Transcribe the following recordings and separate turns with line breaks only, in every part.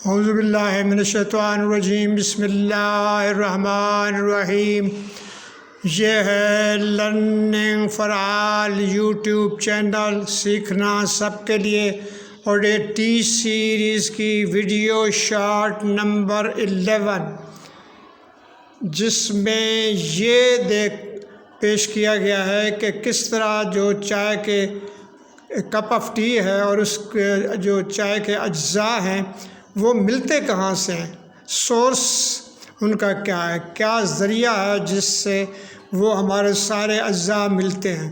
اعوذ باللہ من الشیطان الرجیم، بسم اللہ الرحمن الرحیم۔ یہ ہے learning for all YouTube channel, سیکھنا سب کے لیے، اور یہ ٹی سیریز کی ویڈیو شارٹ نمبر 11، جس میں یہ پیش کیا گیا ہے کہ کس طرح جو چائے کے کپ آف ٹی ہے اور اس کے جو چائے کے اجزاء ہیں وہ ملتے کہاں سے ہیں، سورس ان کا کیا ہے، کیا ذریعہ ہے جس سے وہ ہمارے سارے اجزاء ملتے ہیں۔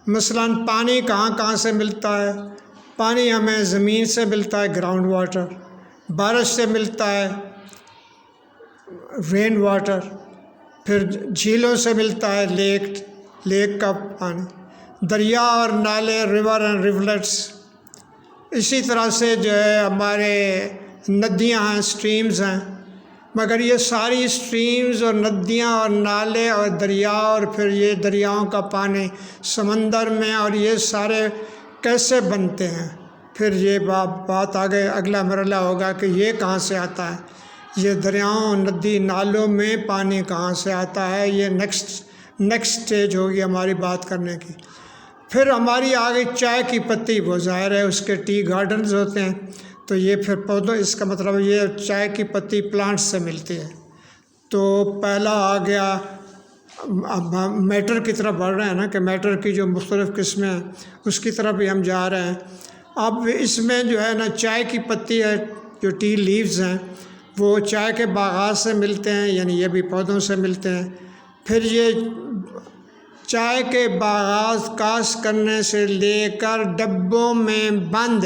مثلاً پانی کہاں سے ملتا ہے؟ پانی ہمیں زمین سے ملتا ہے، گراؤنڈ واٹر، بارش سے ملتا ہے، رین واٹر، پھر جھیلوں سے ملتا ہے، لیک کا پانی، دریا اور نالے، ریور اینڈ ریولٹس۔ اسی طرح سے جو ہے ہمارے ندیاں ہیں، سٹریمز ہیں، مگر یہ ساری سٹریمز اور ندیاں اور نالے اور دریا اور پھر یہ دریاؤں کا پانی سمندر میں، اور یہ سارے کیسے بنتے ہیں؟ پھر یہ بات آگے اگلا مرحلہ ہوگا کہ یہ کہاں سے آتا ہے، یہ دریاؤں، ندی، نالوں میں پانی کہاں سے آتا ہے۔ یہ نیکسٹ سٹیج ہوگی ہماری بات کرنے کی۔ پھر ہماری آگے چائے کی پتی، وہ ظاہر ہے اس کے ٹی گارڈنز ہوتے ہیں، تو یہ پھر پودوں، اس کا مطلب یہ چائے کی پتی پلانٹ سے ملتی ہے۔ تو پہلا آ گیا، اب ہم میٹر کی طرف بڑھ رہے ہیں نا، کہ میٹر کی جو مختلف قسمیں ہیں اس کی طرف بھی ہم جا رہے ہیں۔ اب اس میں جو ہے نا چائے کی پتی ہے، جو ٹی لیوز ہیں، وہ چائے کے باغات سے ملتے ہیں، یعنی یہ بھی پودوں سے ملتے ہیں۔ پھر یہ چائے کے باغات کاشت کرنے سے لے کر ڈبوں میں بند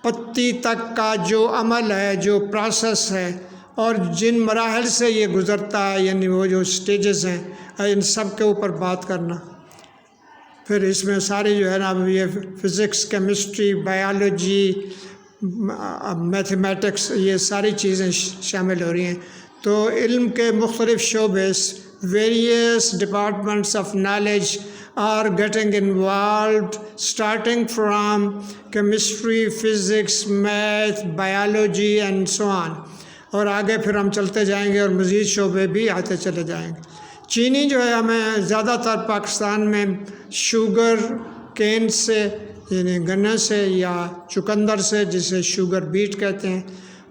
پتی تک کا جو عمل ہے، جو پروسیس ہے، اور جن مراحل سے یہ گزرتا ہے، یعنی وہ جو سٹیجز ہیں، ان سب کے اوپر بات کرنا۔ پھر اس میں ساری جو ہے نا یہ فزکس، کیمسٹری، بایولوجی، میتھمیٹکس، یہ ساری چیزیں شامل ہو رہی ہیں۔ تو علم کے مختلف شعبے، various departments of knowledge are getting involved, starting from chemistry, physics, math, biology and so on، اور آگے پھر ہم چلتے جائیں گے اور مزید شعبے بھی آتے چلے جائیں گے۔ چینی جو ہے ہمیں زیادہ تر پاکستان میں شوگر کین سے، یعنی گنے سے یا چقندر سے، جسے شوگر بیٹ کہتے ہیں،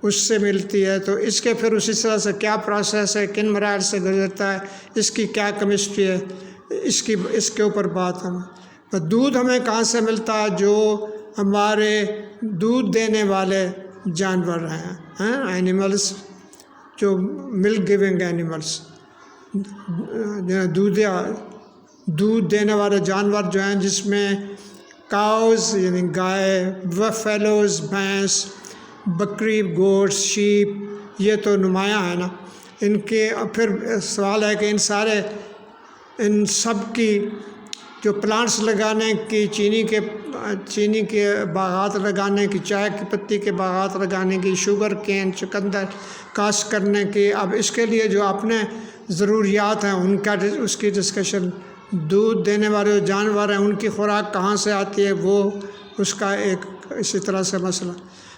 اس سے ملتی ہے۔ تو اس کے پھر اسی طرح سے کیا پروسیس ہے، کن مراحل سے گزرتا ہے، اس کی کیا کیمسٹری ہے، اس کے اوپر بات ہمیں۔ دودھ ہمیں کہاں سے ملتا ہے؟ جو ہمارے دودھ دینے والے جانور ہیں، اینیملس، جو ملک گیونگ اینیملس، دودھ دینے والے جانور جو ہیں، جس میں کاؤز یعنی گائے، بفیلوز بھینس، بکری، گوٹس، شیپ، یہ تو نمایاں ہے نا۔ ان کے پھر سوال ہے کہ ان سب کی جو پلانٹس لگانے کی، چینی کے باغات لگانے کی، چائے کی پتی کے باغات لگانے کی، شوگر کین، چقندر کاشت کرنے کی، اب اس کے لیے جو اپنے ضروریات ہیں اس کی ڈسکشن، دودھ دینے والے جو جانور ہیں ان کی خوراک کہاں سے آتی ہے، وہ اس کا ایک اسی طرح سے مسئلہ۔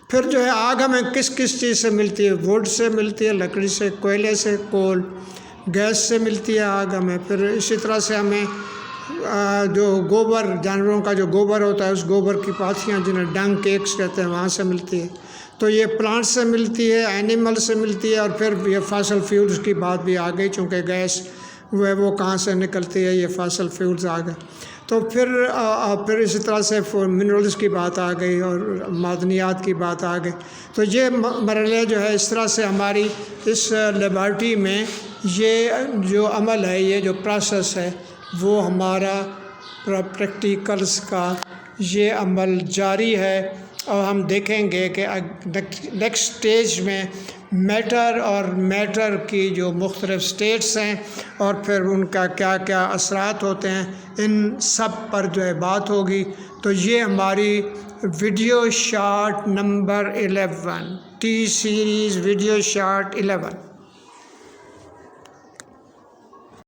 پھر جو ہے آگ ہمیں کس چیز سے ملتی ہے؟ ووڈ سے ملتی ہے، لکڑی سے، کوئلے سے، کول، گیس سے ملتی ہے آگ ہمیں۔ پھر اسی طرح سے ہمیں جو گوبر، جانوروں کا جو گوبر ہوتا ہے، اس گوبر کی پاتیاں جنہیں ڈنگ کیکس کہتے ہیں، وہاں سے ملتی ہے۔ تو یہ پلانٹ سے ملتی ہے، اینیمل سے ملتی ہے، اور پھر یہ فاسل فیولز کی بات بھی آ گئی، چونکہ گیس وہ کہاں سے نکلتی ہے، یہ فاسل فیولز آ گئے۔ تو پھر اسی طرح سے منرلز کی بات آ گئی اور معدنیات کی بات آ گئی۔ تو یہ مرحلے جو ہے اس طرح سے ہماری اس لیبارٹری میں یہ جو عمل ہے، یہ جو پروسیس ہے، وہ ہمارا پریکٹیکلز کا یہ عمل جاری ہے۔ اور ہم دیکھیں گے کہ نیکسٹ سٹیج میں میٹر کی جو مختلف سٹیٹس ہیں اور پھر ان کا کیا کیا اثرات ہوتے ہیں، ان سب پر جو ہے بات ہوگی۔ تو یہ ہماری video short number 11، T series video short 11۔